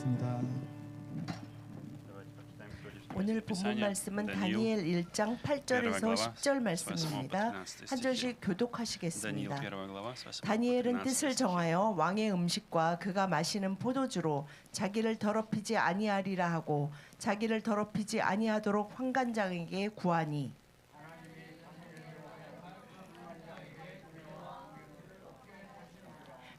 하겠습니다. 오늘 본문 말씀은 다니엘 1장 8절에서 10절 말씀입니다. 한 절씩 교독하시겠습니다. 다니엘은 뜻을 정하여 왕의 음식과 그가 마시는 포도주로 자기를 더럽히지 아니하리라 하고 자기를 더럽히지 아니하도록 환관장에게 구하니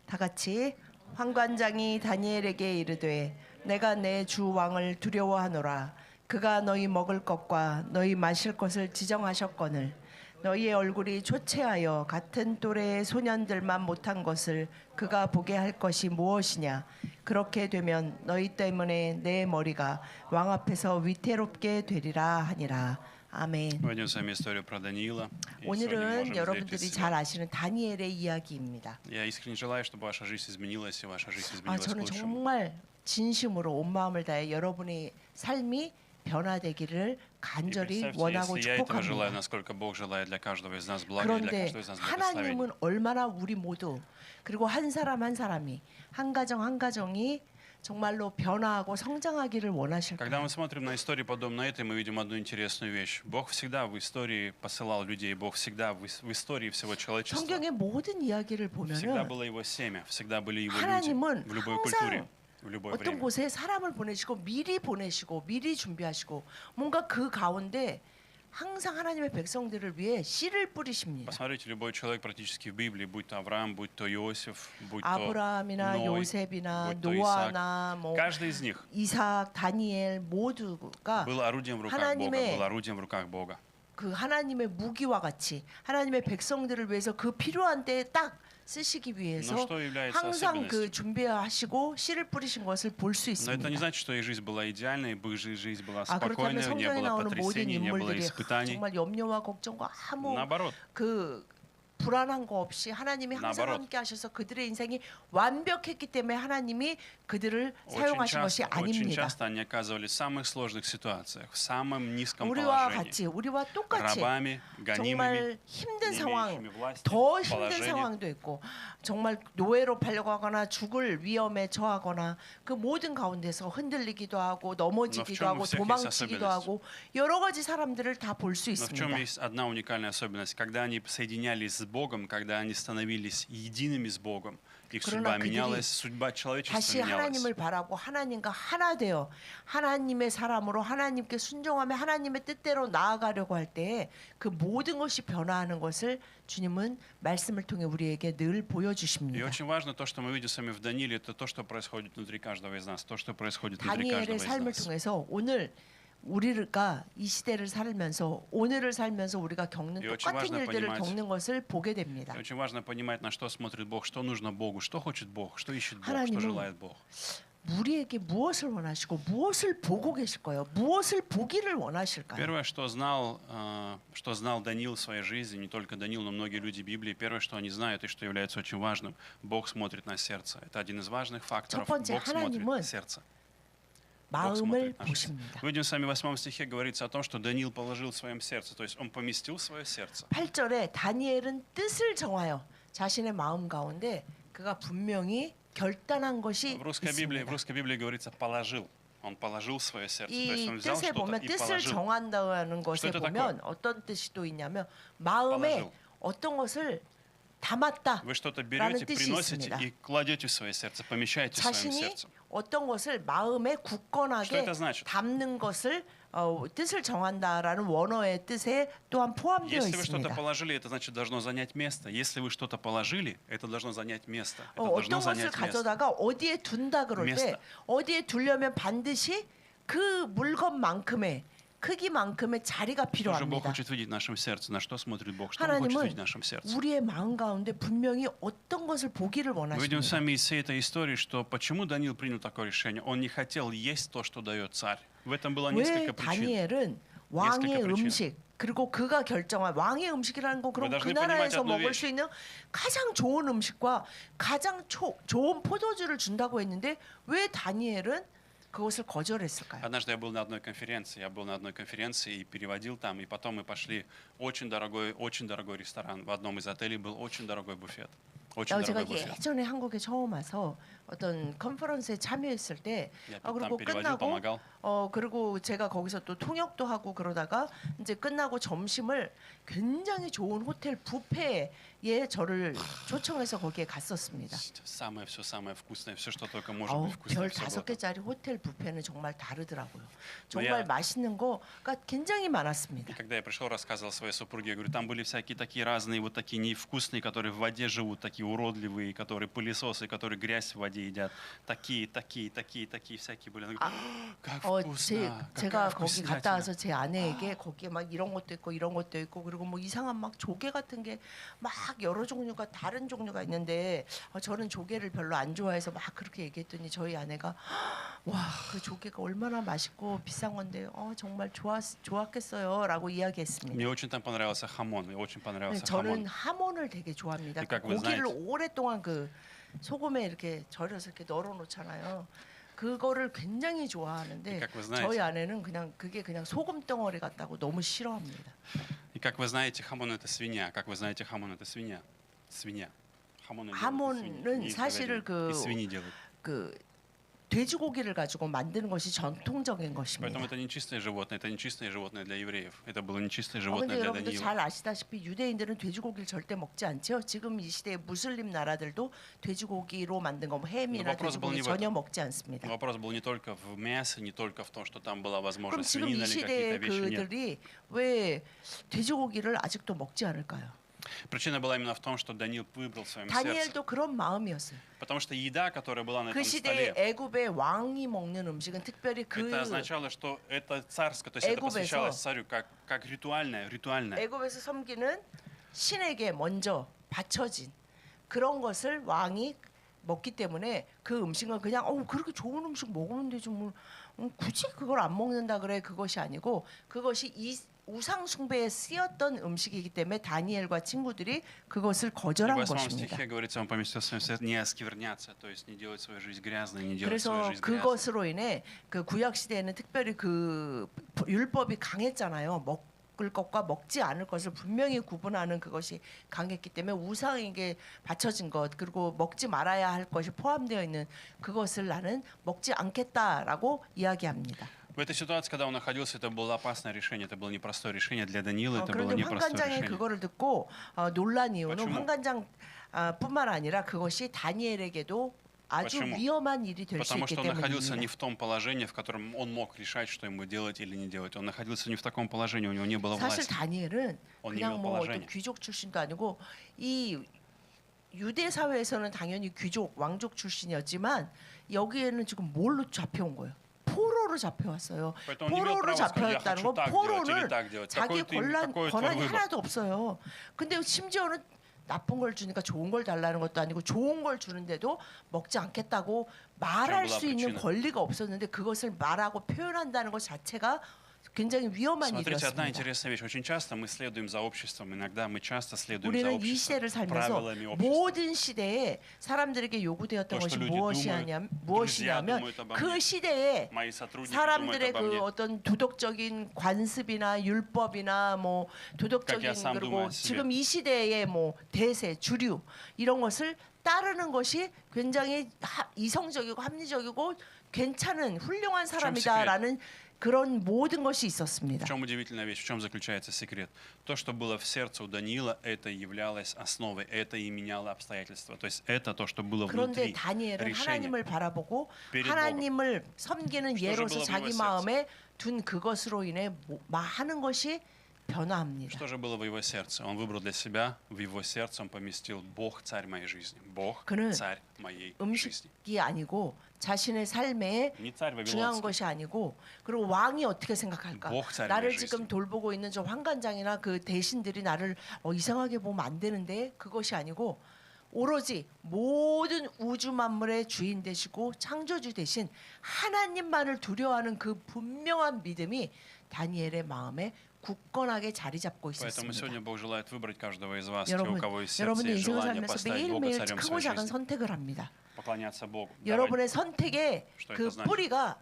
다 같이 환관장이 다니엘에게 이르되 내가 내 주 왕을 두려워하노라. 그가 너희 먹을 것과 너희 마실 것을 지정하셨거늘 너희의 얼굴이 초췌하여 같은 또래의 소년들만 못한 것을 그가 보게 할 것이 무엇이냐. 그렇게 되면 너희 때문에 내 머리가 왕 앞에서 위태롭게 되리라 하니라. 아멘. 오늘은 여러분들이 잘 아시는 다니엘의 이야기입니다. 저는 정말 진심으로 온 마음을 다해 여러분의 삶이 변화되기를 간절히 원하고 축복합니다. 그런데 하나님은 얼마나 우리 모두 그리고 한 사람 한 사람이 한 가정 한 가정이 정말로 변화하고 성장하기를 원하실까요? Когда мы смотрим на истории подобные этой, мы видим одну интересную вещь. Бог всегда в истории посылал людей, Бог всегда в истории всего человечества. 성경의 모든 이야기를 Всегда 보면은 было его семя, всегда были его люди 하나님은 в любой культуре. 항상 어떤 곳에 사람을 보내시고 미리 준비하시고 뭔가 그 가운데 항상 하나님의 백성들을 위해 씨를 뿌리십니다. Посмотрите, любой человек практически в Библии, будь то Авраам, будь то Иосиф, будь то 아브라함이나 Ной, 요셉이나 будь то 노아나 Исаак, 뭐 каждый из них 이삭, 다니엘 모두가 был орудием в руках 하나님의 Бога, был орудием в руках Бога. 그 하나님의 무기와 같이 하나님의 백성들을 위해서 그 필요한 때에 딱 쓰시기 위해서 항상 그 준비하시고 씨를 뿌리신 것을 볼 수 Но это не 있습니다. значит, что их жизнь была идеальной, их жизнь была 그렇다면 спокойной, не 성경에 было 나오는 모든 потрясений, не было 인물들이 испытаний. 정말 염려와 걱정과 아무 Наоборот, 그 불안한 거 없이 하나님이 항상 나바로. 함께 하셔서 그들의 인생이 완벽했기 때문에 하나님이 그들을 очень 사용하신 것이 часто 아닙니다. они оказывались в самых сложных ситуациях, в самом низком 우리와 положении. 같이 우리와 똑같이 рабами, гонимыми, 정말 힘든 не 상황, имеющими власти, 더 힘든 положения. 상황도 있고 정말 노예로 팔려고 하거나 죽을 위험에 처하거나 그 모든 가운데서 흔들리기도 하고 넘어지기도 Но в чем 하고 у всех есть 도망치기도 особенность? 하고 여러 가지 사람들을 다 볼 수 Но в чем 있습니다. есть одна уникальная особенность? Когда они соединялись с Богом, когда они становились едиными с Богом, их судьба 그러나 менялась, судьба человечества 다시 менялась. 하나님을 바라고 하나님과 하나 되어 하나님의 사람으로 하나님께 순종하며 하나님의 뜻대로 나아가려고 할 때에 그 모든 것이 변화하는 것을 주님은 말씀을 통해 우리에게 늘 И 보여주십니다. очень важно то, что мы видим с вами в Данииле, это то, что происходит внутри каждого из нас, то, что происходит внутри каждого 다니엘의 из 삶을 нас. 통해서 오늘 우리가 이 시대를 살면서 오늘을 살면서 우리가 겪는 И очень 똑같은 важно 일들을 понимать. 겪는 것을 보게 됩니다. И очень важно понимать, на что смотрит Бог, что нужно Богу, что хочет Бог, что ищет Бог, 하나님은 что желает Бог. 우리에게 무엇을 원하시고 무엇을 보고 계실 거예요? 무엇을 보기를 원하실까요? Первое, что знал Даниил в своей жизни, не только Даниил, но многие люди Библии, первое, что они знают и что является очень важным, Бог смотрит на сердце. Это один из важных факторов. 첫 번째, Бог смотрит 하나님은 на сердце. 마음을 보십니다. Мы видим с вами в 8 стихе говорится о том, что Даниил положил в своем сердце, то есть он поместил в свое сердце. 8절에 다니엘은 뜻을 정하여 자신의 마음 가운데 그가 분명히 결단한 것이 В русской Библии говорится «положил». Он положил в свое сердце. То есть 이 он взял 뜻에 что-то 보면 и 뜻을 положил. 정한다는 것에 это 보면 어떤 뜻이 또 있냐면 마음에 положил. 어떤 것을 담았다. Вы что-то 라는 берете, 뜻이 приносите 있습니다. и кладете в свое сердце, помещаете в своем 자신이 сердце. 어떤 것을 마음에 Что 굳건하게 это значит? 담는 것을 뜻을 정한다라는 원어의 뜻에 또한 포함되어 Если вы что-то 있습니다. положили, это значит должно занять место. Если вы что-то положили, это должно занять место. Это 어떤 должно 것을 занять место. 가져다가 어디에 둔다 그럴 때 место. 어디에 두려면 반드시 그 물건만큼의 크기만큼의 자리가 Что же Бог 필요합니다. хочет видеть в нашем сердце? На что смотрит Бог? Что Он хочет видеть 하나님은 в нашем сердце? 우리의 마음 가운데 분명히 어떤 것을 보기를 Мы видим 원하십니다. сами из всей этой истории, что почему Даниил принял такое решение. Он не хотел есть то, что дает царь. В этом было 왜 несколько причин. 다니엘은 왕의 несколько причин. 음식 그리고 그가 결정한 왕의 음식이라는 건 그럼 그 должны 나라에서 понимать одну 먹을 вещь. 수 있는 가장 좋은 음식과 가장 좋은 포도주를 준다고 했는데 왜 다니엘은 그것을 거절했을까요? Однажды я был на одной конференции и переводил там, и потом мы пошли очень дорогой ресторан. В одном из отелей был очень дорогой буфет. Очень 제가 дорогой буфет. 예전에 한국에 처음 와서 어떤 컨퍼런스에 참여했을 때 Я там 그리고 переводил, 끝나고 помогал. 그리고 제가 거기서 또 통역도 하고 그러다가 이제 끝나고 점심을 굉장히 좋은 호텔 뷔페에 저를 초청해서 거기에 갔었습니다. Самое все самое вкусное, все, что только может быть вкусное. 별 всё было 다섯 там. 개짜리 호텔 뷔페는 정말 다르더라고요. 야. 정말 맛있는 거가 굉장히 И 많았습니다. когда я пришел, рассказывал своей супруге, я говорю, там были всякие такие разные, вот такие невкусные, которые в воде живут, такие уродливые, которые пылесосы, которые грязь в воде едят. Такие всякие были. Она говорит, как вкусно, 제가 какая 거기 갔다 вкуснятина. 와서 제 아내에게 거기에 막 이런 것도 있고 이런 것도 있고 그리고 뭐 이상한 막 조개 같은 게 막 여러 종류가 다른 종류가 있는데 저는 조개를 별로 안 좋아해서 막 그렇게 얘기했더니 저희 아내가 와 그 조개가 얼마나 맛있고 비싼 건데 정말 좋았겠어요라고 이야기했습니다. Мне очень там понравился хамон, мне очень понравился 저는 хамон. 하몬을 되게 좋아합니다. 그러니까 그 그 고기를 знаете- 오랫동안 그 소금에 이렇게 절여서 이렇게 널어 놓잖아요. 그거를 굉장히 좋아하는데 как вы знаете- 저희 아내는 그게 그냥 소금 덩어리 같다고 너무 싫어합니다. И как вы знаете, хамон это свинья. Как вы знаете, хамон это свинья. Свинья. хамон 하몬은 사실은 из свиньи делают. 그 돼지고기를 가지고 만드는 것이 전통적인 것입니다. Поэтому это не чистое животное, это не чистое животное для евреев. Это было не чистое 근데 животное для 여러분들 Даниила. 잘 아시다시피 유대인들은 돼지고기를 절대 먹지 않죠. 지금 이 시대의 무슬림 나라들도 돼지고기로 만든 거, 뭐 햄이나 вопрос был 돼지고기 не в 전혀 먹지 않습니다. Но вопрос был не только в мясе, не только в том, что там была, 그럼 возможно, 지금 이 свинина или 시대의 какие-то вещи. Нет. 그들이 왜 돼지고기를 아직도 먹지 않을까요? Причина была именно в том, что Даниил выбрал в своем сердце. 다니엘도 그런 마음이었어요. Потому что еда, которая была на 그 этом 시대의 столе, 애굽의 왕이 먹는 음식은 특별히 그 это означало, что это царское, то есть это 애굽에서- посвящалось царю как ритуальное. 애굽에서 섬기는 신에게 먼저 바쳐진 그런 것을 왕이 먹기 때문에 그 음식은 그냥 그렇게 좋은 음식 먹으면 되지 뭐 굳이 그걸 안 먹는다 그래 그것이 아니고 그것이 이 우상 숭배에 쓰였던 음식이기 때문에 다니엘과 친구들이 그것을 И в 거절한 8 것입니다. стихе говорится, он поместил в своем сердце не оскверняться, то есть не делать свою жизнь грязной, не делать 그래서 свою жизнь грязной. 그것으로 인해 그 구약 시대에는 특별히 그 율법이 강했잖아요. 먹을 것과 먹지 않을 것을 분명히 구분하는 그것이 강했기 때문에 우상에게 바쳐진 것 그리고 먹지 말아야 할 것이 포함되어 있는 그것을 나는 먹지 않겠다라고 이야기합니다. В этой ситуации, когда он находился, это было опасное решение, это было непростое решение для Даниила, это было 그런데 непростое 환관장이 решение. 그거를 듣고 놀란 이유는 почему? 환관장 뿐만 아니라 그것이 다니엘에게도 아주 почему? 위험한 일이 될 수 Потому 있기 что он находился не 때문입니다. в том положении, в котором он мог решать, что ему делать или не делать. Он находился не в таком положении, у него не было 사실 власти. 다니엘은 Он не 그냥 имел 뭐 어떤 положения. 귀족 출신도 아니고 이 유대 사회에서는 당연히 귀족 왕족 출신이었지만 여기에는 지금 뭘로 잡혀온 거예요? 포로로 잡혀왔어요. Поэтому он не имел 포로로 права сказать, я 잡혀왔다는 хочу 건 так делать или 포로를 так делать. 자기 какой твой 권한이 выбор? 하나도 없어요. 근데 심지어는 나쁜 걸 주니까 좋은 걸 달라는 것도 아니고 좋은 걸 주는데도 먹지 않겠다고 말할 그런 수 있는 불안한 권리가 없었는데 그것을 말하고 표현한다는 것 자체가 굉장히 위험한 Смотрите, одна 일이었습니다. интересная вещь. Очень часто мы следуем за обществом, иногда мы часто следуем за 우리는 이 обществом, 시대를 살면서 правилами общества. 모든 시대에 사람들에게 요구되었던 또 것이 люди 무엇이냐면 думают обо 그 мне. 시대에 Мои сотрудники думают 사람들의 обо мне. 그 어떤 도덕적인 관습이나 율법이나 뭐 도덕적인 как я сам 그리고 думаю о себе. 지금 이 시대의 뭐 대세 주류 이런 것을 따르는 것이 굉장히 이성적이고 합리적이고 괜찮은 훌륭한 사람이다라는 그런 모든 것이 В 있었습니다. чем удивительная вещь, в чем заключается секрет? То, что было в сердце у Даниила, это являлось основой, это и меняло обстоятельства. То есть это то, что было 그런데 внутри 다니엘은 решения. 하나님을 바라보고 перед 하나님을 섬기는 что же 예로서 было в 자기 его 마음에 둔 그것으로 인해 하는 것이 변화합니다. Что же было в его сердце? Он выбрал для себя, в его сердце он поместил Бог, царь моей жизни. Бог, 그는 царь моей жизни. 음식이 아니고 자신의 삶에 Не царь 중요한 вавилонский. 것이 아니고 그리고 왕이 어떻게 생각할까? 목사님의 나를 жизнь. 지금 돌보고 있는 저 환관장이나 그 대신들이 나를 이상하게 보면 안 되는데 그것이 아니고 오로지 모든 우주 만물의 주인 되시고 창조주 되신 하나님만을 두려워하는 그 분명한 믿음이 다니엘의 마음에 굳건하게 자리 잡고 Поэтому 있었습니다. сегодня Бог желает выбрать каждого из вас, те, у 여러분, кого есть сердце 여러분의 и 인생을 желание 살면서 поставить Бога 매일매일 царем 크고 своей 작은 жизни, 선택을 합니다. поклоняться Богу. Давать 여러분의 선택의 что 그 это значит? 뿌리가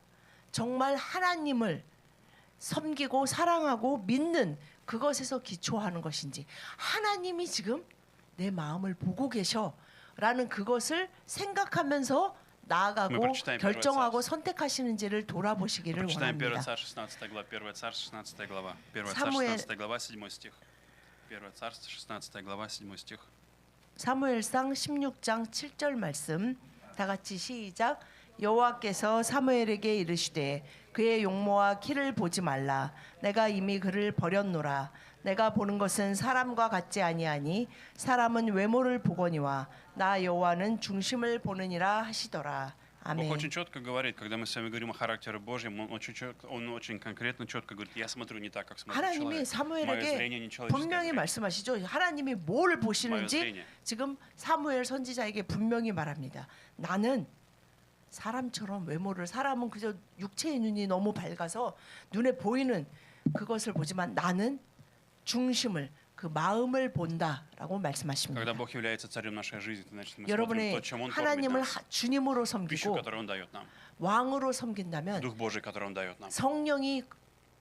정말 하나님을 섬기고 사랑하고 믿는 그것에서 기초하는 것인지 하나님이 지금 내 마음을 보고 계셔 라는 그것을 생각하면서 나아가고 прочитаем первое 결정하고 선택하시는지를 돌아보시기를 Прочитаем 1 원합니다. Царств 16 глава, 1 Царств 16 глава, 1 Царств 사무엘- 16 глава, 7 стих. 1 Царств 16 глава, 7 стих. 사무엘상 16장 7절 말씀 다 같이 시작. 여호와께서 사무엘에게 이르시되 그의 용모와 키를 보지 말라. 내가 이미 그를 버렸노라. 내가 보는 것은 사람과 같지 아니하니 사람은 외모를 보거니와 나 여호와는 중심을 보느니라 하시더라. Бог 아멘. очень четко говорит, когда мы с вами говорим о характере Божьем, он очень конкретно, четко говорит, я смотрю не так, как смотрит 하나님이 человек. Мое зрение 사무엘에게 не человеческое 분명히 зрение. 말씀하시죠. 하나님이 뭘 보시는지 zrenie. 지금 사무엘 선지자에게 분명히 말합니다. 나는 사람처럼 외모를 사람은 그저 육체의 눈이 너무 밝아서 눈에 보이는 그것을 보지만 나는 중심을 그 마음을 본다라고 말씀하십니다. Когда Бог является царем нашей жизни, значит, мы смотрим 여러분의 то, чем Он кормит 하나님을 нас, 주님으로 пищу, 섬기고 которую Он дает нам, 왕으로 섬긴다면 Дух Божий, который Он дает нам. 성령이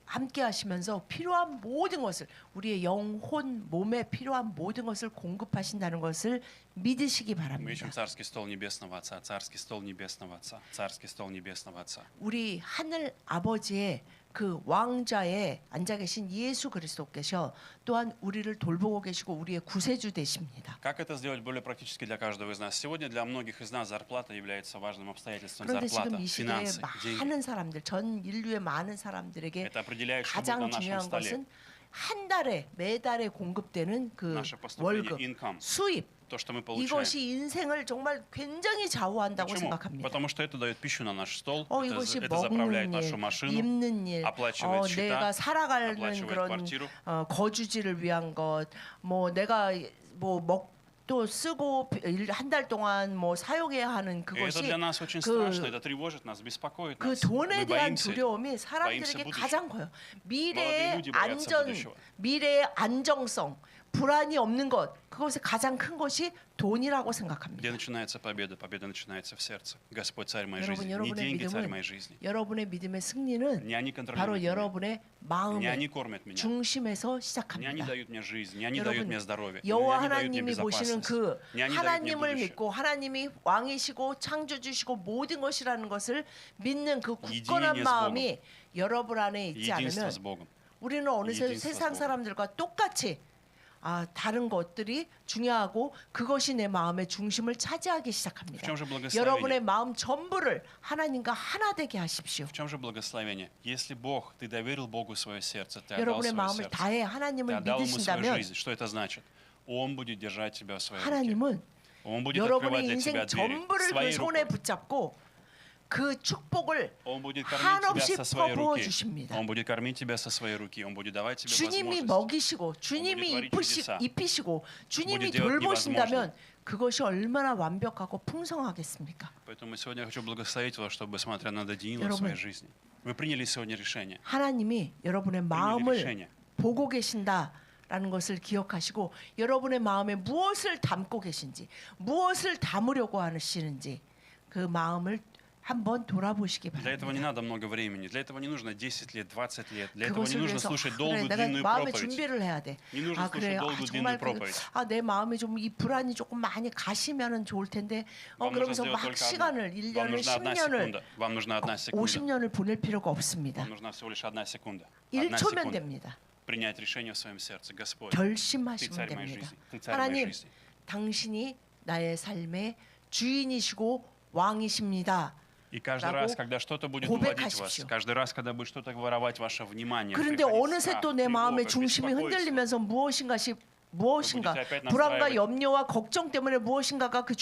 함께 하시면서 필요한 모든 것을 우리의 영혼 몸에 필요한 모든 것을 공급하신다는 것을 믿으시기 Мы 바랍니다. ищем царский стол Небесного Отца, царский стол Небесного Отца, царский стол Небесного Отца. 우리 하늘 아버지의 그 왕좌에 앉아 계신 예수 그리스도께서 또한 우리를 돌보고 계시고 우리의 구세주 되십니다. Как это сделать более практически для каждого из нас? Сегодня для многих из нас зарплата является важным обстоятельством. 그런데 Зарплата, 지금 이 시대에 финансы, деньги. 많은 사람들, 전 인류의 많은 사람들에게 Это определяет, что будет на 가장 нашем 중요한 столе. 것은 한 달에 매달에 공급되는 그 Наше поступление, 월급, income, 수입 то, что мы получаем. 이것이 인생을 정말 굉장히 좌우한다고 Почему? 생각합니다. Потому что это дает пищу на наш стол, 이것이 это заправляет 먹는 нашу 일, машину, 입는 일, оплачивает счета, 내가 살아가는 оплачивает 그런 квартиру. 거주지를 위한 것, 뭐 내가 뭐 먹도 쓰고 한 달 동안 뭐 사용해야 하는 И это 그것이 для нас очень 그- страшно, это тревожит нас, беспокоит 그 нас. 돈에 Мы 대한 боимся. 두려움이 боимся 사람들에게 будущего. 가장 커요. молодые 미래의 люди боятся 안전, будущего. 미래의 안정성, 불안이 없는 것, 그것의 가장 큰 것이 돈이라고 Где 생각합니다. начинается победа? Победа начинается в сердце. Господь царь моей 여러분, жизни. Не 여러분의 деньги царь 믿음은 моей жизни. 여러분의 믿음의 승리는 Не они 바로 контролируют меня. 여러분의 Не 마음의 они кормят меня. 중심에서 Не они 시작합니다. дают мне жизнь. Не они дают 여러분, мне здоровье. Не 여호와 они дают мне 하나님이 보시는 безопасность. 그 Не они дают мне 하나님을 будущее. 믿고 하나님이 왕이시고 창조주시고 모든 것이라는 것을 믿는 그 굳건한 единение с 마음이 여러분 안에 있지 Единство 않으면 с Богом. 우리는 어느새 единство с 세상 Богом. 사람들과 똑같이 다른 것들이 중요하고 그것이 내 마음의 중심을 차지하기 В 시작합니다. чем же благословение? 여러분의 마음 전부를 하나님과 하나 되게 하십시오. В чем же благословение? Если Бог, ты доверил Богу свое сердце, ты отдал 여러분의 свое 마음을 сердце, 다해 ты 하나님을 отдал ему свою 믿으신다면 жизнь. Что это значит? Он будет держать тебя в своей руке. 하나님은 Он будет 여러분의 открывать для 인생 тебя двери 전부를 그 своей 손에 рукой. 붙잡고 그 축복을 Он будет кормить 한없이 тебя со своей 퍼부어 руки. 주십니다. Он будет кормить тебя со своей руки. Он будет давать тебе 주님이 возможность. 먹이시고 주님이 будет творить чудеса. 입히시고 주님이 будет делать 돌보신다면 그것이 얼마나 완벽하고 풍성하겠습니까? Поэтому сегодня я хочу благословить вас, чтобы, смотря на Даниила в 여러분, своей жизни, вы приняли сегодня решение. 하나님이 여러분의 приняли 마음을 решение. 보고 계신다라는 것을 기억하시고 여러분의 마음에 무엇을 담고 계신지 무엇을 담으려고 하시는지 그 마음을 한번 돌아보시기 Для этого не 바랍니다. надо много времени. Для этого не нужно 10 лет, 20 лет. Для этого не 그것을 нужно 위해서 слушать 그래, долгую, 내가 длинную 마음의 проповедь. 준비를 해야 돼. Не нужно 그래, слушать долгую, 정말 длинную проповедь. 내 마음에 좀 이 불안이 조금 많이 가시면은 좋을 텐데 Вам нужно 그러면서 сделать 막 только одно. 시간을 Вам 1년을 нужна одна 10년을 секунда. Вам нужна одна секунда. 50년을 보낼 필요가 없습니다. Вам нужна всего лишь одна секунда. Одна 1초면 секунда. 됩니다. Принять решение в своем сердце. Господь, Ты 결심하시면 царь моей 됩니다. жизни. Ты царь моей 하나님, жизни. 당신이 나의 삶의 주인이시고 왕이십니다. И каждый 라고 раз, когда что-то будет уводить вас, 고백하십시오. каждый раз, когда будет что-то воровать ваше внимание, 그런데 приходить 어느새 страх, 또 내 тревога, 마음의 중심이 беспокойство, 흔들리면서 무엇인가 будете опять 불안과 настраивать. 염려와 걱정 때문에 무엇인가가 그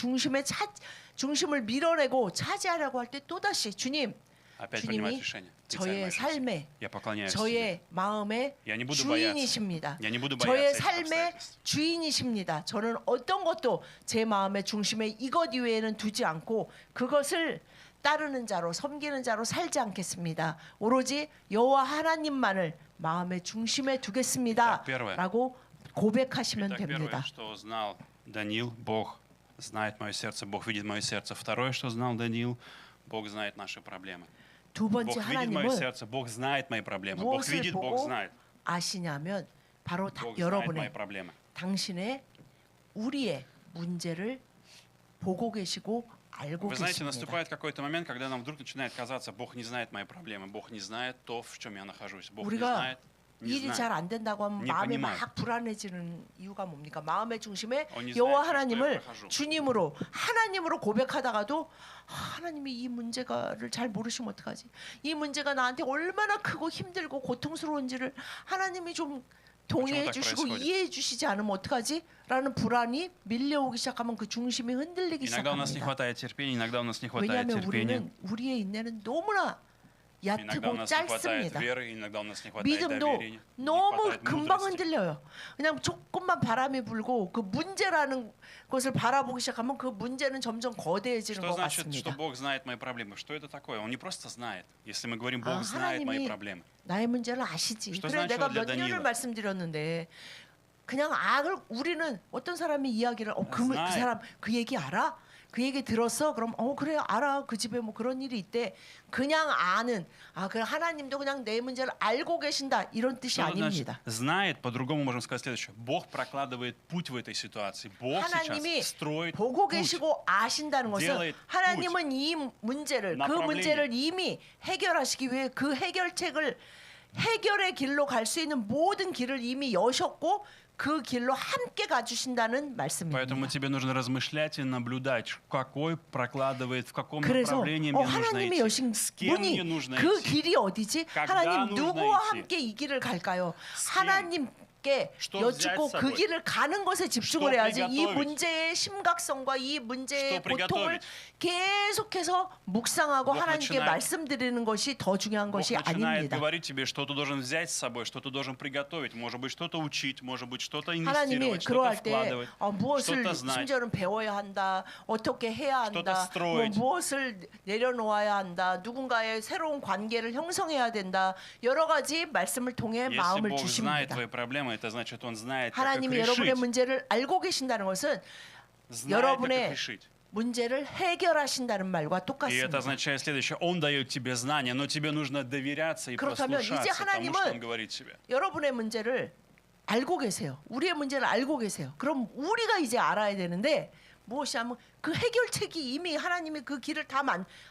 중심을 밀어내고 차지하려고 할 때 또다시 주님, опять принимать 주님이 решение. Ты царь 저의 моей жизни. 삶에 Я поклоняюсь тебе. 저의 마음의 Я не буду 주인이십니다. Я не буду 저의 бояться этих 삶의 обстоятельств. 주인이십니다. 저는 어떤 것도 제 마음의 중심에 이것 이외에는 두지 않고 그것을 따르는 자로 섬기는 자로 살지 않겠습니다. 오로지 여호와 하나님만을 마음의 중심에 두겠습니다. Итак, первое. 라고 고백하시면 Итак, первое, 됩니다. что знал Даниил, Бог знает мое сердце, Бог видит мое сердце. Второе, что знал Даниил, Бог знает наши проблемы. 두 번째 Бог видит мое 하나님은 сердце, Бог знает мои проблемы. Бог 무엇을 видит, Бог 보고 знает. 아시냐면 바로 Бог знает мои 여러분의 проблемы. 당신의 우리의 문제를 보고 계시고 알고 Вы знаете, 계십니다. наступает какой-то момент, когда нам вдруг начинает казаться, Бог не знает мои проблемы, Бог не знает то, в чем я нахожусь, Бог не 우리가 знает, не 일이 잘 знает. 안 된다고 하면 Не 마음이 понимают. 막 불안해지는 이유가 뭡니까? 마음의 중심에 Он не 여호와 знает, через что я 하나님을 прохожу. 주님으로 하나님으로 고백하다가도 하나님이 이 문제가를 잘 모르시면 어떡하지? 이 문제가 나한테 얼마나 크고 힘들고 고통스러운지를 하나님이 좀 동의해 так 주시고 происходит? 이해해 주시지 않으면 어떡하지? 라는 불안이 밀려오기 시작하면 그 중심이 흔들리기 Иногда у нас не 시작합니다. хватает терпения, иногда у нас не хватает 왜냐하면 терпения. 우리는 우리의 인내는 너무나 Иногда у 얕고 нас не хватает 짧습니다. веры, иногда у нас не хватает 믿음도 доверия, не 너무 хватает 금방 мудрости. 흔들려요. 그냥 조금만 바람이 불고 그 문제라는 것을 바라보기 시작하면 그 문제는 점점 거대해지는 Что 것 значит, что 같습니다. Бог знает мои проблемы? Что это такое? Он не просто знает. Если мы говорим, 아, Бог знает мои 하나님이 проблемы. 나의 문제를 아시지. Что 그래 значило 내가 для 몇 년을 Даниила? 말씀드렸는데 그냥 악을 우리는 어떤 사람이 이야기를 그 Знает. 사람 그 얘기 알아? 그 얘기 들었어? 그럼 그래 알아. 그 집에 뭐 그런 일이 있대. 그냥 아는 그 하나님도 그냥 내 문제를 알고 계신다 이런 뜻이 Что значит 아닙니다. знает? По-другому можем сказать следующее. Бог прокладывает путь в этой ситуации. Бог 하나님이 сейчас строит 보고 путь. 계시고 아신다는 것은 делает 하나님은 이 문제를 그 направление. 문제를 이미 해결하시기 위해 그 해결책을 해결의 길로 갈 수 있는 모든 길을 이미 여셨고 그 길로 함께 가주신다는 말씀입니다. Поэтому тебе нужно размышлять и наблюдать, какой прокладывает, в каком 그래서 направлении мне нужно 하나님의 идти, 여신 с кем мне 문이 нужно 그 идти. 길이 어디지? когда 하나님 нужно 누구와 идти? 함께 이 길을 갈까요? с кем? 하나님께 что 여쭙고 взять с 그 собой? 길을 가는 것에 집중을 что 해야지 이 приготовить? 문제의 심각성과 이 문제의 что 고통을 приготовить? 계속해서 묵상하고 Бог 하나님께 начинает- 말씀드리는 것이 더 중요한 Бог 것이 начинает 아닙니다. говорить тебе, что ты должен взять с собой, что ты должен приготовить, может быть, что-то учить, может быть, что-то 하나님이 инвестировать, что-то 그러할 때 вкладывать, 무엇을 что-то знать. 심지어는 배워야 한다, 어떻게 해야 что-то 한다, строить. 무엇을 내려놓아야 한다, 누군가의 새로운 관계를 형성해야 된다, 여러 가지 말씀을 통해 Если 마음을 Бог знает 주십니다. твои проблемы, это значит, Он знает, как их 하나님이 여러분의 решить. 문제를 알고 계신다는 것은 Знает, как 여러분의 их решить. 문제를 해결하신다는 말과 И это 똑같습니다. означает следующее. Он дает тебе знания, но тебе нужно доверяться и 그렇다면 이제 послушаться тому, что 하나님은 Он говорит тебе. 여러분의 문제를 알고 계세요. 우리의 문제를 알고 계세요. 그럼 우리가 이제 알아야 되는데 무엇이 하면 그 해결책이 이미 하나님이 그 길을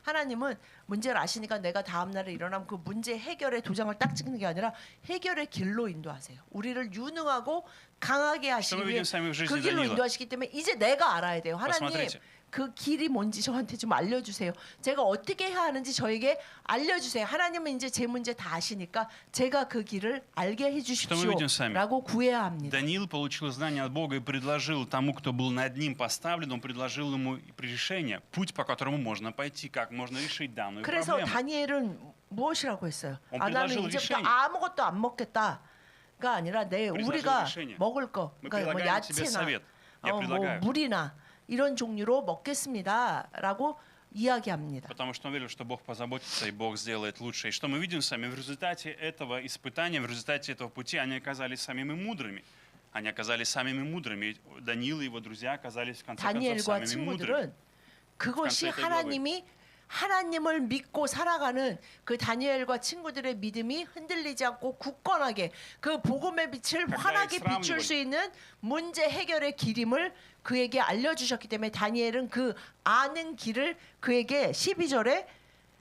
하나님은 문제를 아시니까 내가 다음 날에 일어나면 그 문제 해결의 도장을 딱 찍는 게 아니라 해결의 길로 인도하세요. 우리를 유능하고 강하게 하시기 Что мы 위해 видим сами в жизни 그 길로 Даниила? 인도하시기 때문에 이제 내가 알아야 돼요. 하나님 Посмотрите. 그 길이 뭔지 저한테 좀 알려주세요. 제가 어떻게 해야 하는지 저에게 알려주세요. 하나님은 이제 제 문제 다 아시니까 제가 그 길을 알게 видим 해주십시오. сами? 라고 구해야 합니다. Даниил получил знания от Бога и предложил тому, кто был над ним поставлен, он предложил ему решение, путь, по которому можно пойти, как можно решить данную 그래서 проблему. 다니엘은 무엇이라고 했어요? 나는 предложил 이제부터 решение. 아무것도 안 먹겠다가 아니라 предложил 우리가 решение. 먹을 거, Мы 그러니까 뭐 предлагаем тебе 야채나 совет. Я 뭐 предлагаю. 물이나 이런 종류로 먹겠습니다라고 이야기합니다. Потому что он верил, что Бог позаботится и Бог сделает лучше. И что мы видим сами, в результате этого испытания, в результате этого пути они оказались самыми мудрыми. Они оказались самыми мудрыми. И Даниил и его друзья оказались в конце концов 다니엘과 самыми мудрыми. 친구들은 그것이 깜짝이야, 하나님이 하나님을 믿고 살아가는 그 다니엘과 친구들의 믿음이 흔들리지 않고 굳건하게 그 복음의 빛을 각자의 환하게 사람이 비출 수 있는 문제 해결의 길임을 그에게 알려주셨기 때문에 다니엘은 그 아는 길을 그에게 12절에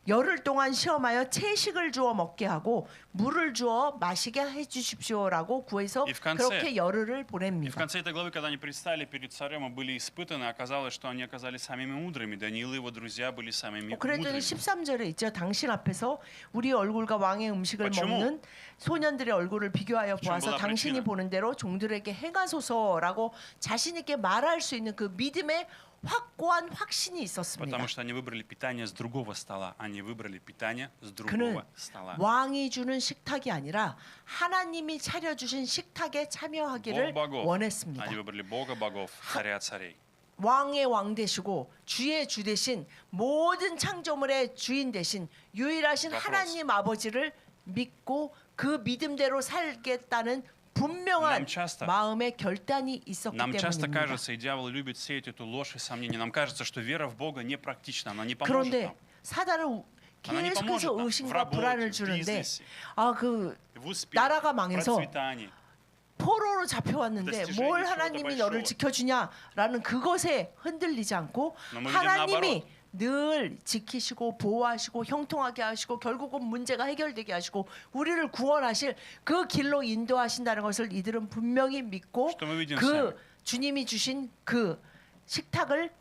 열흘 동안 시험하여 채식을 주어 먹게 하고 물을 주어 마시게 해주십시오라고 구해서 И в конце- 그렇게 열흘을 И в 보냅니다. конце этой главы, когда они предстали перед царем и были испытаны, оказалось, что они оказались самыми мудрыми. Даниил и его друзья были самыми 그랬더니 мудрыми. 13절에 있죠. 당신 앞에서 우리 얼굴과 왕의 음식을 почему? 먹는 소년들의 얼굴을 비교하여 чем 보아서 была 당신이 причина? 보는 대로 종들에게 행하소서라고 자신 있게 말할 수 있는 그 믿음의 확고한 확신이 있었습니다. Потому что они выбрали питание с другого стола. Они выбрали питание с 그는 другого стола. 왕이 주는 식탁이 아니라 하나님이 차려주신 식탁에 Бог 참여하기를 богов. 원했습니다. Они выбрали Бога богов, царя царей. 왕의 왕 되시고 주의 주 되신 모든 창조물의 주인 되신 유일하신 Вопрос. 하나님 아버지를 믿고 그 믿음대로 살겠다는 분명한 Нам часто- 마음의 결단이 있었기 Нам часто 때문입니다. кажется, и дьявол любит сеять эту ложь и сомнения. Нам кажется, что вера в Бога непрактична, она не поможет 그런데 нам. 사단은 하나님 계속해서 поможет нам в 의심과 работе, 불안을 в 주는데 бизнесе, 그 в успехе, 나라가 в 망해서 процветании. 포로로 잡혀왔는데 достижении 뭘 чего-то 하나님이 большого. 너를 지켜주냐라는 그것에 흔들리지 않고 Но мы видим 하나님이 наоборот. 늘 지키시고 보호하시고 형통하게 하시고 결국은 문제가 해결되게 하시고 우리를 구원하실 그 길로 인도하신다는 것을 이들은 분명히 믿고 Что мы видим с 그 вами? 주님이 주신 그 식탁을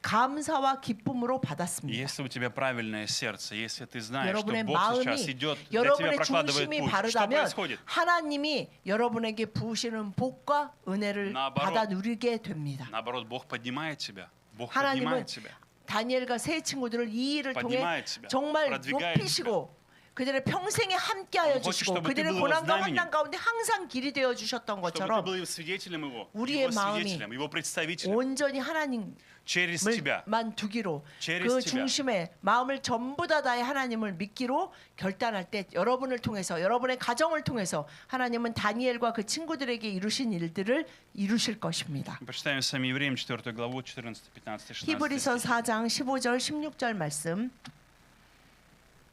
감사와 기쁨으로 받았습니다. Если у тебя правильное сердце, если ты знаешь, что 여러분의 Бог сейчас 마음이 идет, для тебя 여러분의 прокладывает 중심이 путь, что 바르다면 происходит? 하나님이 여러분에게 부으시는 복과 은혜를 나바로. 받아 누리게 됩니다. Наоборот, Бог поднимает тебя. Бог 하나님은 поднимает тебя. 다니엘과 세 친구들을 이 일을 통해 поднимает тебя, 정말 продвигает 높이시고 그들의 평생에 함께하여 Он хочет, 주시고 чтобы ты 그들의 был 고난과 знаменем. 환난 가운데 항상 길이 되어 주셨던 Чтобы ты 것처럼 был свидетелем Его, 우리의 Его 마음이 свидетелем, Его представителем. 온전히 하나님만 Через тебя. 두기로 через 그 тебя. 중심에 마음을 전부 다 다해 하나님을 믿기로 결단할 때 여러분을 통해서 여러분의 가정을 통해서 하나님은 다니엘과 그 친구들에게 이루신 일들을 이루실 것입니다. Почитаем с вами Евреям 4 главу, 14, 15, 16. 히브리서 4장 15절 16절 말씀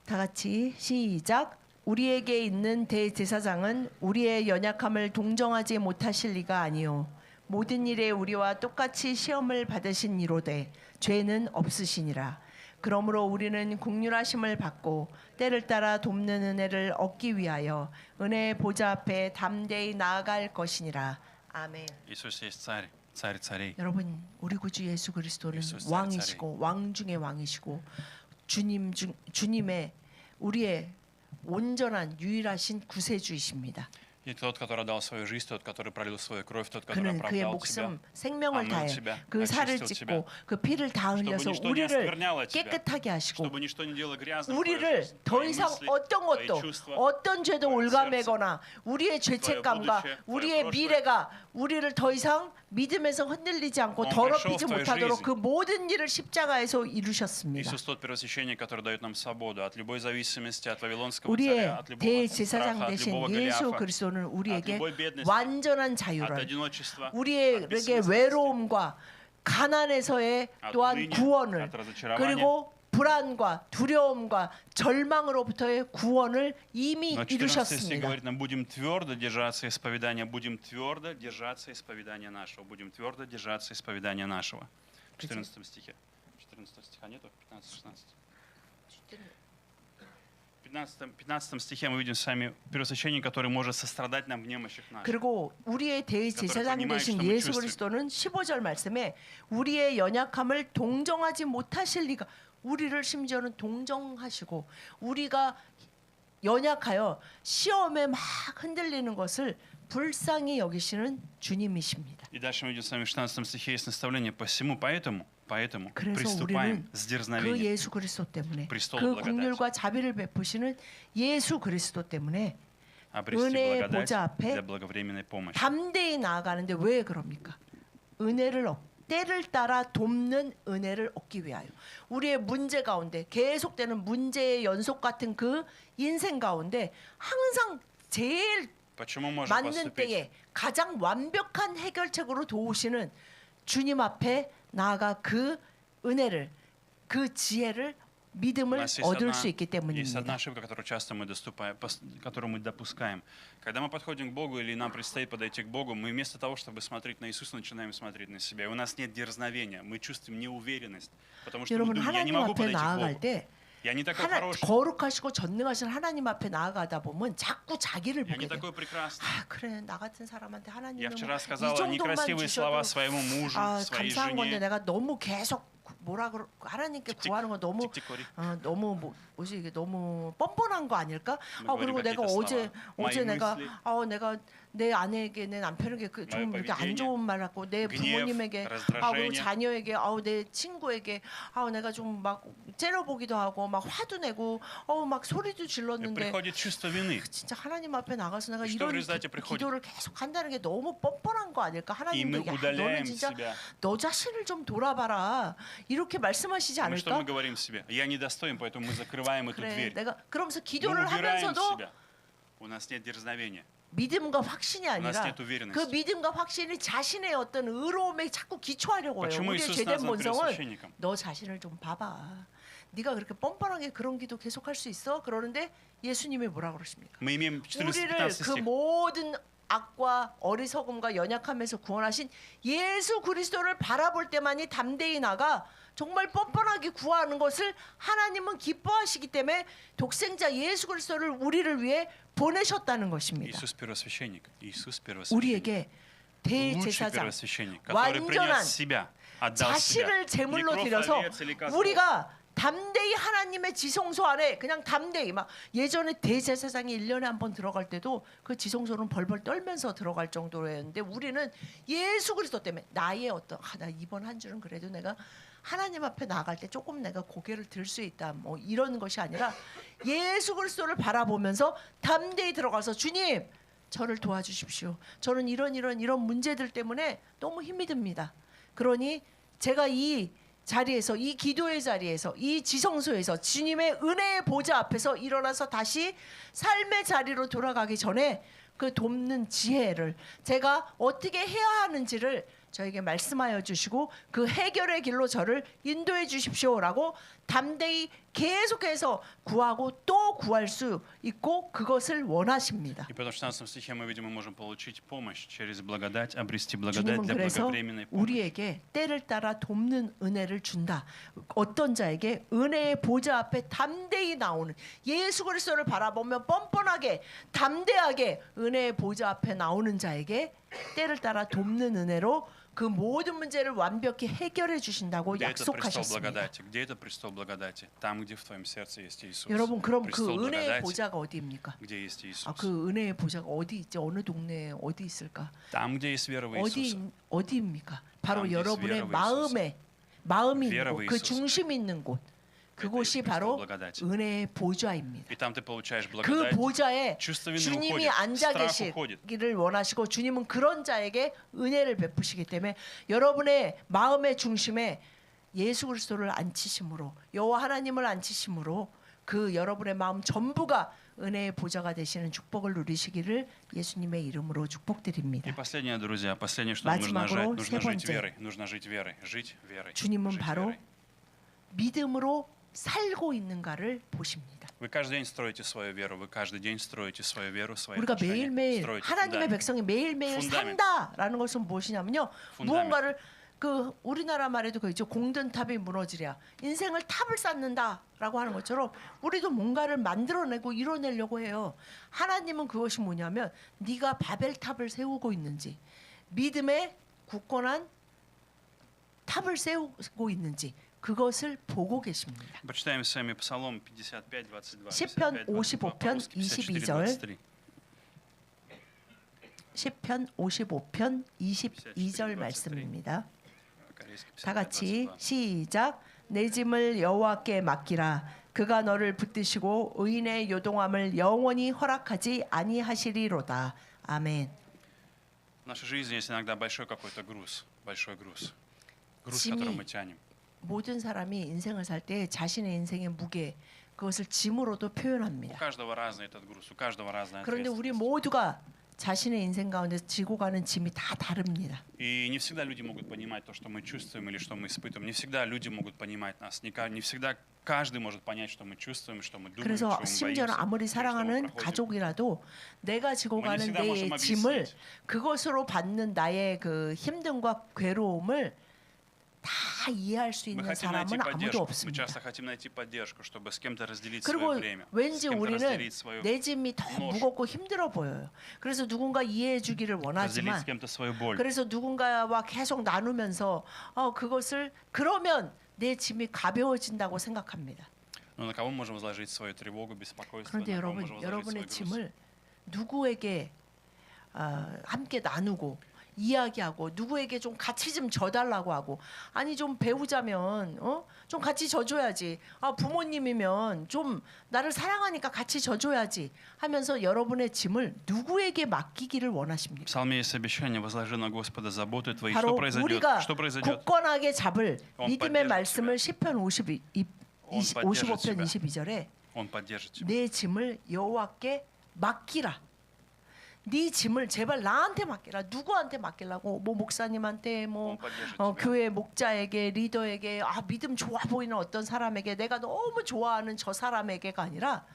다 같이 시작. 우리에게 있는 대제사장은 우리의 연약함을 동정하지 못하실 리가 아니요 모든 일에 우리와 똑같이 시험을 받으신 이로되 죄는 없으시니라. 그러므로 우리는 긍휼하심을 받고 때를 따라 돕는 은혜를 얻기 위하여 은혜의 보좌 앞에 담대히 나아갈 것이니라. 아멘. Иисус есть царь, царь царей. 여러분 우리 구주 예수 그리스도는 예수 왕이시고 왕 중의 왕이시고 주님의 우리의 온전한 유일하신 구세주이십니다. И тот, который дал свою жизнь, тот, который пролил свою кровь, тот, который 그는 그의 оправдал тебя, 목숨 생명을 омыл 다해 тебя, 그 살을 очистил 찢고 тебя, 그 피를 다 흘려서 ничто не 우리를 оскверняло тебя, 깨끗하게 하시고 чтобы ничто не делало грязным твою 우리를 жизнь, 더 твои 이상 мысли, 어떤 твои 것도 чувства, 어떤 죄도 твое 올가매거나 우리의 죄책감과 будущее, 우리의 твое 미래가 우리를 더 이상 믿음에서 흔들리지 않고 Он 더럽히지 пришел в твою 못하도록 жизнь. 그 모든 일을 십자가에서 이루셨습니다. Иисус тот первосвященник, который дает нам свободу от любой зависимости, от вавилонского 우리의 царя, от любого 대제사장 страха, от 되신 любого 예수 Голиафа, 그리스도는 우리에게 любой бедности, 완전한 от 자유를 одиночества, от 우리에게 бессмысленности, 외로움과 가난에서의 от 또한 уныния, 구원을 от разочарования, 그리고 불안과 두려움과 절망으로부터의 구원을 이미 Но 14 стих 이루셨습니다. говорит нам, будем твердо держаться исповедания, будем твердо держаться исповедания нашего, будем твердо держаться исповедания нашего. В 14 стихе. 14 стиха нету? 15-16. В 15 стихе мы видим с вами первосвященник, который может сострадать нам в немощах наших. 그리고 우리의 대제사장 되신 poнимает, 예수 что мы 그리스도는 15절 말씀에 우리의 연약함을 동정하지 못하실 리가 우리를 심지어는 동정하시고 우리가 연약하여 시험에 막 흔들리는 것을 불쌍히 여기시는 주님이십니다. И дальше мы видим с вами в 16 стихе есть наставление. Поэтому 그래서 приступаем 우리는 с 그 дерзновением. 예수 그리스도 때문에 프리스톨 그 благодати. 긍휼과 자비를 베푸시는 예수 그리스도 때문에 Обрести 은혜의 благодать 보좌 앞에 для благовременной помощи. 담대히 나아가는데 왜 그럽니까? 때를 따라 돕는 은혜를 얻기 위하여 우리의 문제 가운데 계속되는 문제의 연속 같은 그 인생 가운데 항상 제일 Почему можем 맞는 поступить? 때에 가장 완벽한 해결책으로 도우시는 주님 앞에 나아가 그 은혜를 그 지혜를 У 믿음을 нас 얻을 수 있기 есть 때문입니다. одна ошибка, которую часто мы которую мы допускаем. Когда мы подходим к Богу или нам предстоит подойти к Богу, мы вместо того, чтобы смотреть на Иисуса, начинаем смотреть на себя. И у нас нет дерзновения, мы чувствуем неуверенность, потому что мы 여러분 думаем, я не 하나님 могу 앞에 подойти к 나아갈 Богу. 때 Я не такой 하나, хороший, 거룩하시고 전능하신 하나님 앞에 나아가다 보면 자꾸 자기를 я 보게 не 돼요. такой прекрасный. 아 그래 나 같은 사람한테 Я 하나님은 вчера 이 сказала 정도만 некрасивые слова 주셔도 своему мужу, 아, своей 감사한 건데 жене. 내가 너무 계속 뭐라 그러 하나님께 구하는 거 너무 틱틱거리. 너무 뭐지 이게 너무 뻔뻔한 거 아닐까? 뭐 그리고 내가 какие-то 어제 слова. 내가 мои мысли. 내가 내 아내에게 내 남편에게 좀 이렇게 안 поведение, 좋은 말 하고 내 гнев, 부모님에게 그리고 раздражение. 자녀에게 내 친구에게 내가 좀 막 째려보기도 하고 막 화도 내고 막 소리도 И 질렀는데 приходит чувство вины. 진짜 하나님 앞에 나가서 내가 что в 이런 результате приходит? 기도를 계속 한다는 게 너무 뻔뻔한 거 아닐까? И мы 하나님도 야 너는 удаляем 진짜 себя. 너 자신을 좀 돌아봐라 이렇게 말씀하시지 Мы что мы 않을까? говорим себе? Я недостоин, поэтому мы закрываем эту 그래 дверь. 내가 그러면서 Мы 기도를 убираем 하면서도 себя. У нас нет дерзновения. 믿음과 확신이 У нас 아니라 нет уверенности. 그 믿음과 확신이 자신의 어떤 의로움에 자꾸 기초하려고 해요. Почему 우리의 Иисус 죄된 назван 본성은 первосвященником? 너 자신을 좀 봐봐. 네가 그렇게 뻔뻔하게 그런 기도 계속할 수 있어? 그러는데 예수님이 뭐라 그러십니까? Мы имеем 14-15 우리를 그 стих. 모든 악과 어리석음과 연약함에서 구원하신 예수 그리스도를 바라볼 때만이 담대히 나가 정말 뻔뻔하게 구하는 것을 하나님은 기뻐하시기 때문에 독생자 예수 그리스도를 우리를 위해 보내셨다는 것입니다. Иисус первосвященник. Иисус первосвященник. 우리에게 Лучший 대제사장 первосвященник, который 완전한 принес себя, отдал себя. 자신을 Не 제물로 кровь 드려서 овец или козлов. 우리가 담대히 하나님의 지성소 안에 그냥 담대히 막 예전에 대제사장이 1년에 한 번 들어갈 때도 그 지성소는 벌벌 떨면서 들어갈 정도였는데 우리는 예수 그리스도 때문에 나의 어떤 나 이번 한 주는 그래도 내가 하나님 앞에 나갈 때 조금 내가 고개를 들 수 있다 뭐 이런 것이 아니라 예수 그리스도를 바라보면서 담대히 들어가서 주님 저를 도와주십시오. 저는 이런 문제들 때문에 너무 힘이 듭니다. 그러니 제가 이 자리에서 이 기도의 자리에서 이 지성소에서 주님의 은혜의 보좌 앞에서 일어나서 다시 삶의 자리로 돌아가기 전에 그 돕는 지혜를 제가 어떻게 해야 하는지를 저에게 말씀하여 주시고 그 해결의 길로 저를 인도해 주십시오라고 담대히 계속해서 구하고 또 구할 수 있고 그것을 원하십니다. И потому что в 16 стихе мы, видимо, можем получить помощь через благодать, обрести благодать 주님은 для 그래서 благовременной помощи. 우리에게 때를 따라 돕는 은혜를 준다. 어떤 자에게 은혜의 보좌 앞에 담대히 나오는 예수 그리스도를 바라보며 뻔뻔하게 담대하게 은혜의 보좌 앞에 나오는 자에게 때를 따라 돕는 은혜로 그 모든 문제를 완벽히 해결해 주신다고 Где это престол 약속하셨습니다. благодати? Где это престол благодати? Там, где в твоем сердце есть Иисус. 여러분 그럼 그 Престол 은혜의 благодати, 보좌가 어디입니까? где есть Иисус. 그 은혜의 보좌가 어디 있지? 어느 동네에 어디 있을까? Там, где есть вера в Иисуса. 어디입니까? 바로 Там есть 여러분의 вера в 마음이 Вера 있는 в 곳, 그 Иисуса. 중심이 있는 곳. 그곳이 Это есть 바로 престол благодати. 은혜의 보좌입니다. И там ты получаешь 그 благодать. 보좌에 чувство вины 주님이 уходит, 앉아 страх уходит. 계시기를 원하시고 주님은 그런 자에게 은혜를 베푸시기 때문에 여러분의 마음의 중심에 예수 그리스도를 앉히심으로 여호와 하나님을 앉히심으로 그 여러분의 마음 전부가 은혜의 보좌가 되시는 축복을 누리시기를 예수님의 이름으로 И 축복드립니다. последнее, друзья, последнее, что нам 마지막으로 нужно 세 жить 번째. верой. Нужно жить верой. Жить верой. 주님은 жить 바로 верой. 믿음으로 살고 있는가를 보십니다. Вы каждый день строите свою веру. Вы каждый день строите свою веру, свои 우리가 отношения. 매일매일 строите 하나님의 фундамент. 백성이 매일매일 fundament. 산다라는 것은 무엇이냐면요. fundament. 무언가를 그 우리나라 말에도 그 있죠. 공든 탑이 무너지랴. 인생을 탑을 쌓는다라고 하는 것처럼 우리도 뭔가를 만들어내고 이뤄내려고 해요. 하나님은 그것이 뭐냐면 네가 바벨탑을 세우고 있는지 믿음의 굳건한 탑을 세우고 있는지 그것을 보고 계십니다. Прочитаем с вами Псалом 55, 22. 시편 55편 22절. 23. 시편 55편 22절 말씀입니다. Корейский 다 55, 같이 22. 시작. 내 짐을 여호와께 맡기라. 그가 너를 붙드시고 의인의 요동함을 영원히 허락하지 아니하시리로다. 아멘. В нашей жизни есть иногда большой какой-то груз. Большой груз. Груз, 짐이 который мы тянем. 모든 사람이 인생을 살 때 자신의 인생의 무게 그것을 짐으로도 У 표현합니다. каждого разный этот груз, у каждого разная 그런데 우리 ответственность. 모두가 자신의 인생 가운데 지고 가는 짐이 다 다릅니다. И не всегда люди могут понимать то, что мы чувствуем или что мы испытываем. Не всегда люди могут понимать нас. Не всегда каждый может понять, что мы чувствуем, что мы думаем, 그래서 чего мы 심지어는 боимся, 아무리 или что мы 사랑하는 проходим. 가족이라도 내가 지고 Мы не 가는 всегда 내 можем 짐을 объяснить. 그것으로 받는 나의 그 힘듦과 괴로움을 다 이해할 수 Мы 있는 хотим найти 사람은 아무도 поддержку. Мы 없습니다. часто хотим найти поддержку, чтобы с кем-то разделить 그리고 свое время, с 왠지 кем-то 우리는 разделить свою, 내 짐이 더 노. 무겁고 힘들어 보여요. 그래서 누군가 이해해 주기를 разделить 원하지만 с кем-то свою боль. 그래서 누군가와 계속 나누면서 그것을 그러면 내 짐이 가벼워진다고 생각합니다. Но на кого мы можем возложить свою тревогу, беспокойство? 그런데 На кого мы можем возложить 여러분의 свой груз? 짐을 누구에게 함께 나누고 이야기하고 누구에게 좀 같이 좀 져달라고 하고 아니 좀 배우자면 좀 같이 져줘야지 부모님이면 좀 나를 사랑하니까 같이 져줘야지 하면서 여러분의 짐을 누구에게 맡기기를 В 원하십니까? Псалме есть обещание: возложи на Господа заботы твои. 바로 Что произойдет? 우리가 Что произойдет? 굳건하게 잡을 Он 믿음의 поддержит 말씀을 시편 55편 тебя. 22절에 Он поддержит тебя. 내 짐을 여호와께 맡기라. 네 짐을 제발 나한테 맡기라. 누구한테 맡기려고? 뭐 목사님한테, 뭐 Он поддержит тебя. 교회 목자에게, 리더에게, 믿음 좋아 보이는 어떤 사람에게, 내가 너무 좋아하는 저 사람에게가 아니라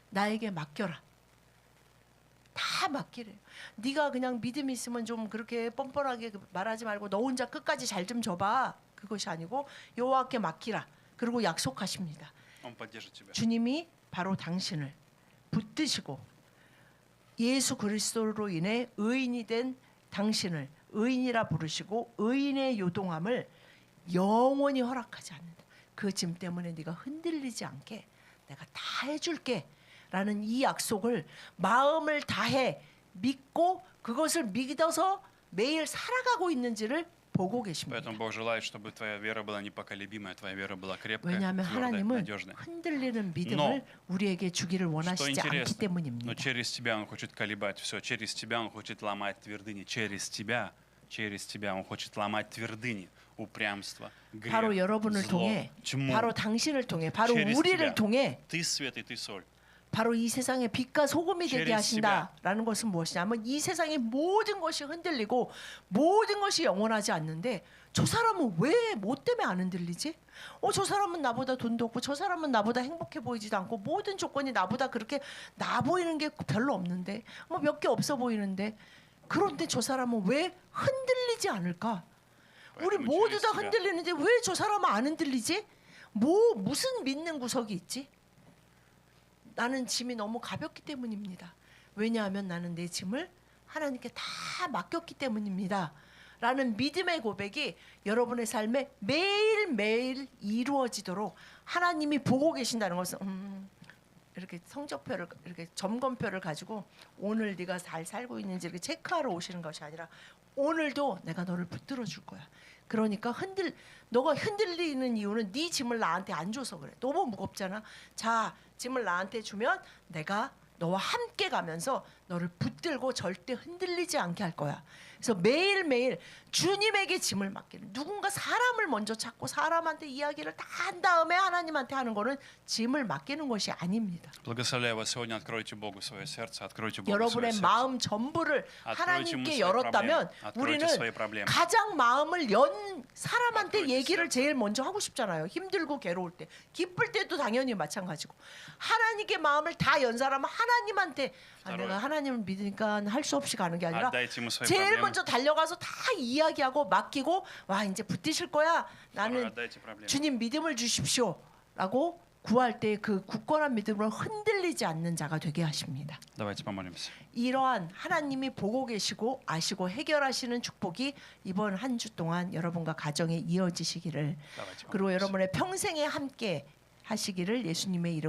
나에게 맡겨라. 다 맡기래요. 네가 그냥 믿음이 있으면 좀 그렇게 뻔뻔하게 말하지 말고 너 혼자 끝까지 잘 좀 줘봐. 그것이 아니고 여호와께 맡기라. 그리고 약속하십니다. Он поддержит тебя. 주님이 바로 당신을 붙드시고 예수 그리스도로 인해 의인이 된 당신을 의인이라 부르시고 의인의 요동함을 영원히 허락하지 않는다. 그 짐 때문에 네가 흔들리지 않게 내가 다 해줄게 라는 이 약속을 마음을 다해 믿고 그것을 믿어서 매일 살아가고 있는지를 보고 계십니다. Поэтому Бог желает, чтобы твоя вера была непоколебимая, твоя вера была крепкая, 왜냐하면 твердая, 하나님은 надежная. 흔들리는 믿음을 우리에게 주기를 Что 원하시지 않기 интересно, но 때문입니다. через тебя Он хочет колебать все, через тебя Он хочет ломать твердыни, через тебя Он хочет ломать твердыни, упрямство, 바로 грех, 여러분을 зло, 통해, тьму. 바로 당신을 통해, 바로 через 우리를 тебя. 통해 Ты свет и ты соль. 바로 이 세상의 빛과 소금이 되게 через 하신다라는 것은 무엇이냐면 이 세상의 모든 것이 흔들리고 모든 것이 영원하지 않는데 저 사람은 왜 뭐 때문에 안 흔들리지? 저 사람은 나보다 돈도 없고 저 사람은 나보다 행복해 보이지도 않고 모든 조건이 나보다 그렇게 나 보이는 게 별로 없는데 뭐 몇 개 없어 보이는데 그런데 저 사람은 왜 흔들리지 않을까? 우리 поэтому 모두 через 다 тебя. 흔들리는데 왜 저 사람은 안 흔들리지? 무슨 믿는 구석이 있지? 나는 짐이 너무 가볍기 때문입니다. 왜냐하면 나는 내 짐을 하나님께 다 맡겼기 때문입니다. 라는 믿음의 고백이 여러분의 삶에 매일매일 이루어지도록 하나님이 보고 계신다는 것은 이렇게 성적표를 이렇게 점검표를 가지고 오늘 네가 잘 살고 있는지 이렇게 체크하러 오시는 것이 아니라 오늘도 내가 너를 붙들어 줄 거야. 그러니까 너가 흔들리는 이유는 네 짐을 나한테 안 줘서 그래. 너무 무겁잖아. 자, 짐을 나한테 주면 내가 너와 함께 가면서 너를 붙들고 절대 흔들리지 않게 할 거야. 그래서 매일매일 주님에게 짐을 맡기는, 누군가 사람을 먼저 찾고 사람한테 이야기를 다 한 다음에 하나님한테 하는 거는 짐을 맡기는 것이 아닙니다. Благословляю вас сегодня, откройте Богу свое сердце, откройте Богу свое 여러분의 сердце. 마음 전부를 Откройте ему 하나님께 свои 열었다면 проблемы. 우리는 Откройте свои проблемы. 가장 마음을 연 사람한테 Откройте 얘기를 сердце. 제일 먼저 하고 싶잖아요. 힘들고 괴로울 때, 기쁠 때도 당연히 마찬가지고 하나님께 마음을 다 연 사람은 하나님한테 내가 하나님을 믿으니까 할 수 없이 가는 게 아니라 Отдайте ему свои 제일 проблемы. 먼저 달려가서 다 이야기하고 맡기고 와 이제 붙드실 거야. 나는 Отдайте проблемы. 주님 믿음을 주십시오라고 구할 때 그 굳건한 믿음으로 흔들리지 않는 자가 되게 하십니다. Давайте помолимся. 이러한 하나님이 보고 계시고 아시고 해결하시는 축복이 이번 한 주 동안 여러분과 가정에 이어지시기를 Давайте 그리고 помолимся. 여러분의 평생에 함께 하시기를 예수님의 이름